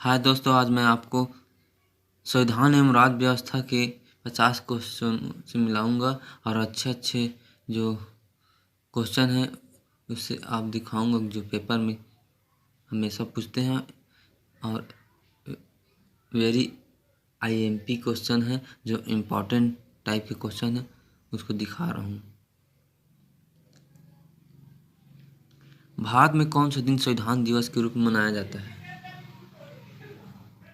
हाय दोस्तों, आज मैं आपको संविधान एवं राज्य व्यवस्था के 50 क्वेश्चन से मिलाऊंगा और अच्छे जो क्वेश्चन हैं उससे आप दिखाऊंगा जो पेपर में हमेशा पूछते हैं और वेरी आईएमपी क्वेश्चन है जो इम्पोर्टेंट टाइप के क्वेश्चन है उसको दिखा रहा हूँ। भारत में कौन सा दिन संविधान दिवस के रूप में मनाया जाता है?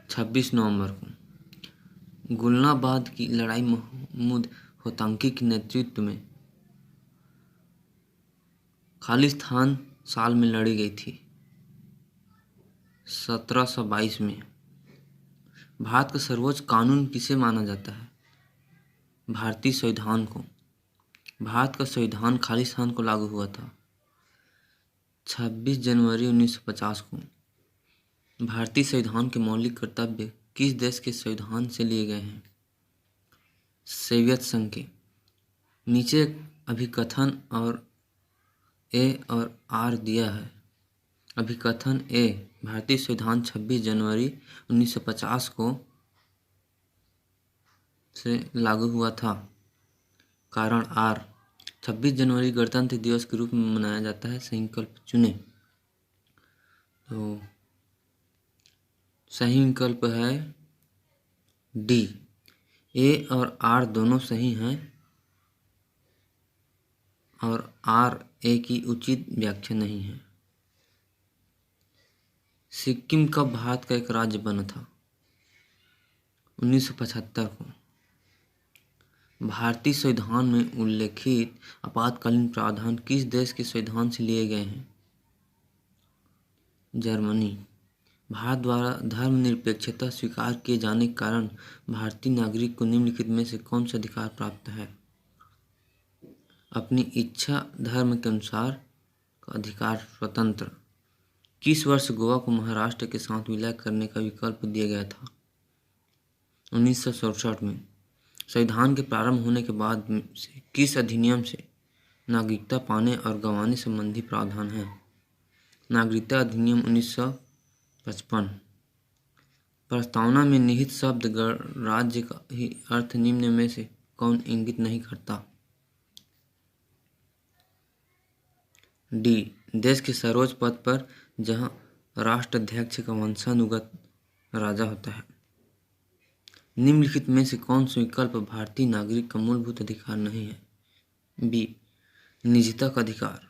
26 नवंबर को। गुलनाबाद की लड़ाई महमूद होतांकी के नेतृत्व में खालिस्तान साल में लड़ी गई थी। 1722 में। भारत का सर्वोच्च कानून किसे माना जाता है? भारतीय संविधान को। भारत का संविधान खालिस्तान को लागू हुआ था 26 जनवरी 1950 को। भारतीय संविधान के मौलिक कर्तव्य किस देश के संविधान से लिए गए हैं? सोवियत संघ के। नीचे अभिकथन और ए और आर दिया है। अभिकथन ए, भारतीय संविधान 26 जनवरी 1950 को से लागू हुआ था। कारण आर, 26 जनवरी गणतंत्र दिवस के रूप में मनाया जाता है। सही विकल्प चुने। तो सही विकल्प है डी। ए और आर दोनों सही हैं और आर ए की उचित व्याख्या नहीं है। सिक्किम कब भारत का एक राज्य बना था? 1975 को। भारतीय संविधान में उल्लेखित आपातकालीन प्रावधान किस देश के संविधान से लिए गए हैं? जर्मनी। भारत द्वारा धर्मनिरपेक्षता स्वीकार किए जाने के कारण भारतीय नागरिक को निम्नलिखित में से कौन सा अधिकार प्राप्त है? अपनी इच्छा धर्म के अनुसार का अधिकार स्वतंत्र। किस वर्ष गोवा को महाराष्ट्र के साथ विलय करने का विकल्प दिया गया था? 1967 में। संविधान के प्रारंभ होने के बाद से किस अधिनियम से नागरिकता पाने और गंवाने संबंधी प्रावधान है? नागरिकता अधिनियम 1955। प्रस्तावना में निहित शब्द गणराज्य का ही अर्थ निम्न में से कौन इंगित नहीं करता? डी, देश के सर्वोच्च पद पर जहां राष्ट्राध्यक्ष का वंशानुगत राजा होता है। निम्नलिखित में से कौन सा विकल्प भारतीय नागरिक का मूलभूत अधिकार नहीं है? बी, निजता का अधिकार।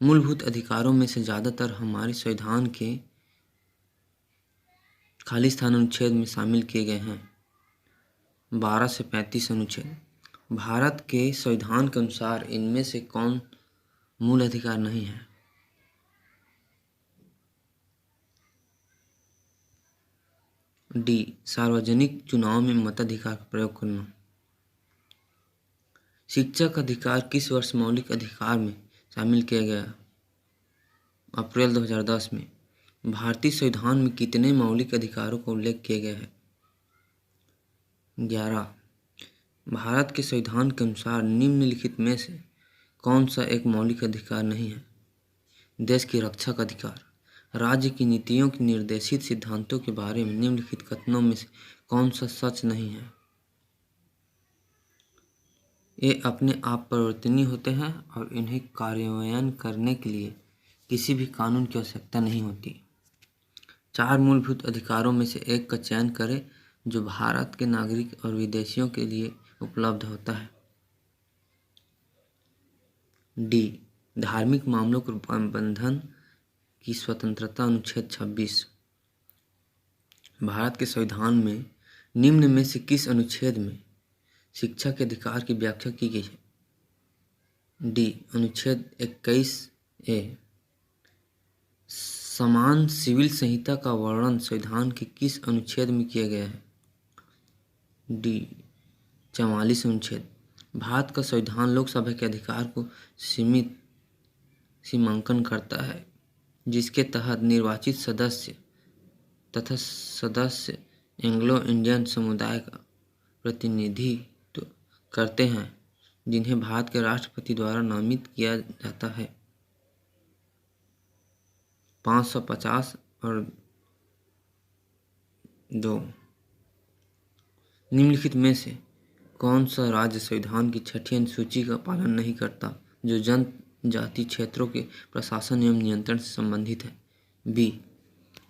मूलभूत अधिकारों में से ज़्यादातर हमारे संविधान के खालिस्तान अनुच्छेद में शामिल किए गए हैं। 12 से 35 अनुच्छेद। भारत के संविधान के अनुसार इनमें से कौन मूल अधिकार नहीं है? डी, सार्वजनिक चुनाव में मताधिकार का प्रयोग करना। शिक्षा का अधिकार किस वर्ष मौलिक अधिकार में शामिल किया गया? अप्रैल 2010 में। भारतीय संविधान में कितने मौलिक अधिकारों का उल्लेख किया गया है? 11। भारत के संविधान के अनुसार निम्नलिखित में से कौन सा एक मौलिक अधिकार नहीं है? देश की रक्षा का अधिकार। राज्य की नीतियों के निर्देशित सिद्धांतों के बारे में निम्नलिखित कथनों में से कौन सा सच नहीं है? ये अपने आप परिवर्तनीय होते हैं और इन्हें कार्यान्वयन करने के लिए किसी भी कानून की आवश्यकता नहीं होती। 4 मूलभूत अधिकारों में से एक का चयन करें जो भारत के नागरिक और विदेशियों के लिए उपलब्ध होता है। डी, धार्मिक मामलों के प्रबंधन की स्वतंत्रता। अनुच्छेद 26। भारत के संविधान में निम्न में से किस अनुच्छेद में शिक्षा के अधिकार की व्याख्या की गई है? डी, अनुच्छेद 21 ए। समान सिविल संहिता का वर्णन संविधान के किस अनुच्छेद में किया गया है? डी, 44 अनुच्छेद। भारत का संविधान लोकसभा के अधिकार को सीमांकन करता है जिसके तहत निर्वाचित सदस्य तथा सदस्य एंग्लो इंडियन समुदाय का प्रतिनिधित्व करते हैं जिन्हें भारत के राष्ट्रपति द्वारा नामित किया जाता है। 550 और 2। निम्नलिखित में से कौन सा राज्य संविधान की छठी अनुसूची का पालन नहीं करता जो जनजाति क्षेत्रों के प्रशासन एवं नियंत्रण से संबंधित है? बी,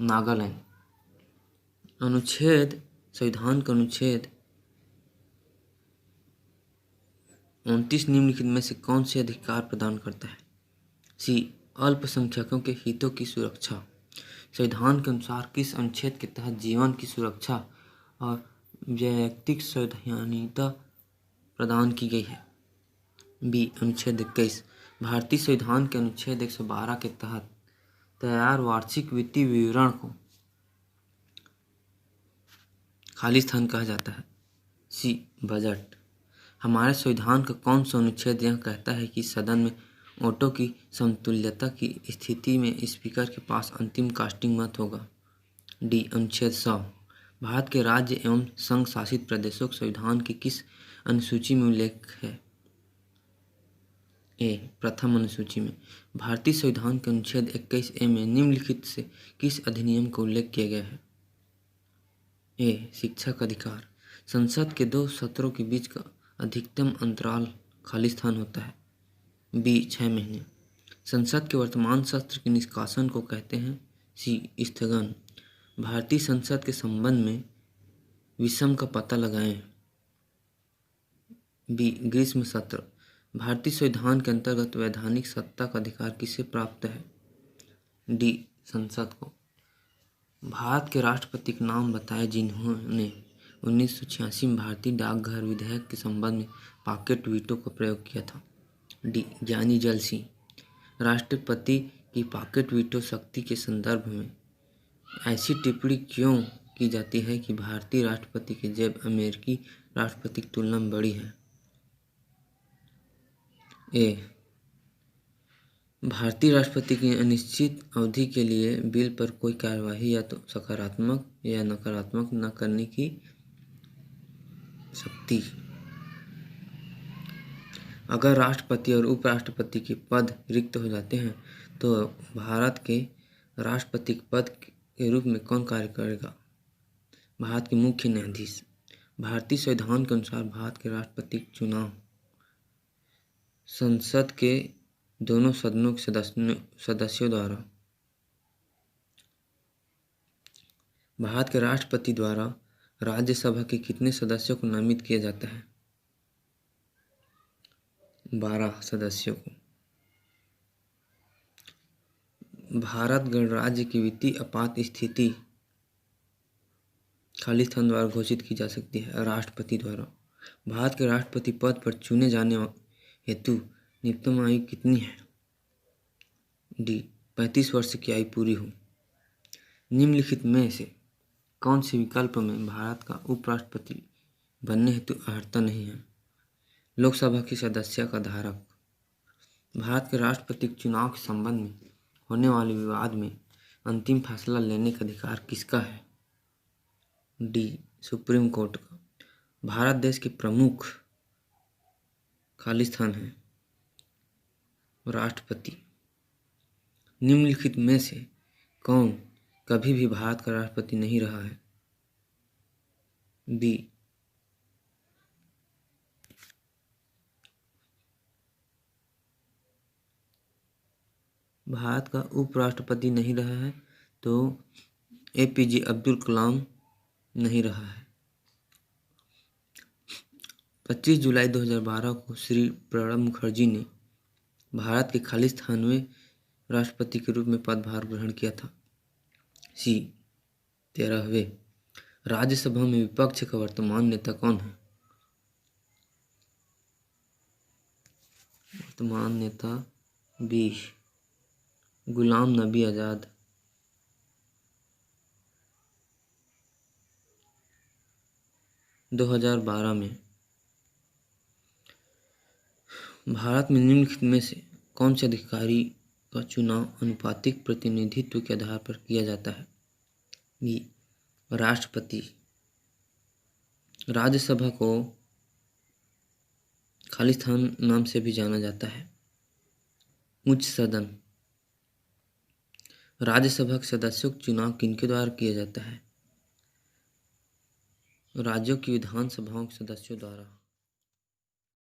नागालैंड। संविधान का अनुच्छेद 29 निम्नलिखित में से कौन से अधिकार प्रदान करता है? सी, अल्पसंख्यकों के हितों की सुरक्षा। संविधान के अनुसार किस अनुच्छेद के तहत जीवन की सुरक्षा और वैयक्तिक स्वाधीनता प्रदान की गई है? बी, अनुच्छेद 21। भारतीय संविधान के अनुच्छेद 112 के तहत तैयार वार्षिक वित्तीय विवरण को खाली स्थान कहा जाता है? सी, बजट। हमारे संविधान का कौन सा अनुच्छेद यह कहता है कि सदन में वोटों की समतुल्यता की स्थिति में स्पीकर के पास अंतिम कास्टिंग मत होगा? डी, अनुच्छेद 100। भारत के राज्य एवं संघ शासित प्रदेशों के संविधान की किस अनुसूची में उल्लेख है? ए, प्रथम अनुसूची में। भारतीय संविधान के अनुच्छेद 21A में निम्नलिखित से किस अधिनियम का उल्लेख किया गया है? ए, शिक्षा का अधिकार। संसद के 2 सत्रों के बीच का अधिकतम अंतराल खाली स्थान होता है? बी, 6 महीने। संसद के वर्तमान सत्र के निष्कासन को कहते हैं? सी, स्थगन। भारतीय संसद के संबंध में विषम का पता लगाएं? बी, ग्रीष्म सत्र। भारतीय संविधान के अंतर्गत वैधानिक सत्ता का अधिकार किसे प्राप्त है? डी, संसद को। भारत के राष्ट्रपति के नाम बताए जिन्होंने 1986 में भारतीय डाकघर विधेयक के संबंध में पॉकेट वीटो का प्रयोग किया था? डी, ज्ञानी जैल सिंह। राष्ट्रपति की पॉकेट वीटो शक्ति के संदर्भ में ऐसी टिप्पणी क्यों की जाती है कि भारतीय राष्ट्रपति की जेब अमेरिकी राष्ट्रपति की तुलना में बड़ी है? ए, भारतीय राष्ट्रपति की अनिश्चित अवधि के लिए बिल पर कोई कार्यवाही या तो सकारात्मक या नकारात्मक न करने की शक्ति। अगर राष्ट्रपति और उपराष्ट्रपति के पद रिक्त हो जाते हैं तो भारत के राष्ट्रपति के पद के रूप में कौन कार्य करेगा? भारत के मुख्य न्यायाधीश। भारतीय संविधान के अनुसार भारत के राष्ट्रपति का चुनाव संसद के दोनों सदनों के सदस्यों द्वारा भारत के राष्ट्रपति द्वारा राज्यसभा के कितने सदस्यों को नामित किया जाता है? 12 सदस्यों को। भारत गणराज्य की वित्तीय आपात स्थिति खाली स्थान द्वारा घोषित की जा सकती है? राष्ट्रपति द्वारा। भारत के राष्ट्रपति पद पर चुने जाने हेतु न्यूनतम आयु कितनी है? डी, 35 वर्ष की आयु पूरी हो। निम्नलिखित में से कौन से विकल्प में भारत का उपराष्ट्रपति बनने हेतु अर्हता नहीं है? लोकसभा की सदस्य का धारक। भारत के राष्ट्रपति के चुनाव के संबंध में होने वाले विवाद में अंतिम फैसला लेने का अधिकार किसका है? डी, सुप्रीम कोर्ट का। भारत देश के प्रमुख खाली स्थान है? राष्ट्रपति। निम्नलिखित में से कौन कभी भी भारत का राष्ट्रपति नहीं रहा है? बी, भारत का उपराष्ट्रपति नहीं रहा है तो APJ अब्दुल कलाम नहीं रहा है। 25 जुलाई 2012 को श्री प्रणब मुखर्जी ने भारत के खाली स्थान में राष्ट्रपति के रूप में पदभार ग्रहण किया था? सी, 13वें। राज्यसभा में विपक्ष का वर्तमान नेता कौन है? वर्तमान नेता बी, गुलाम नबी आज़ाद। - 2012 में भारत में निम्नलिखित में से कौन से अधिकारी का चुनाव आनुपातिक प्रतिनिधित्व के आधार पर किया जाता है? बी, राष्ट्रपति। राज्यसभा को खाली स्थान नाम से भी जाना जाता है। उच्च सदन। राज्यसभा के सदस्यों का चुनाव किनके द्वारा किया जाता है? राज्यों की विधानसभाओं के सदस्यों द्वारा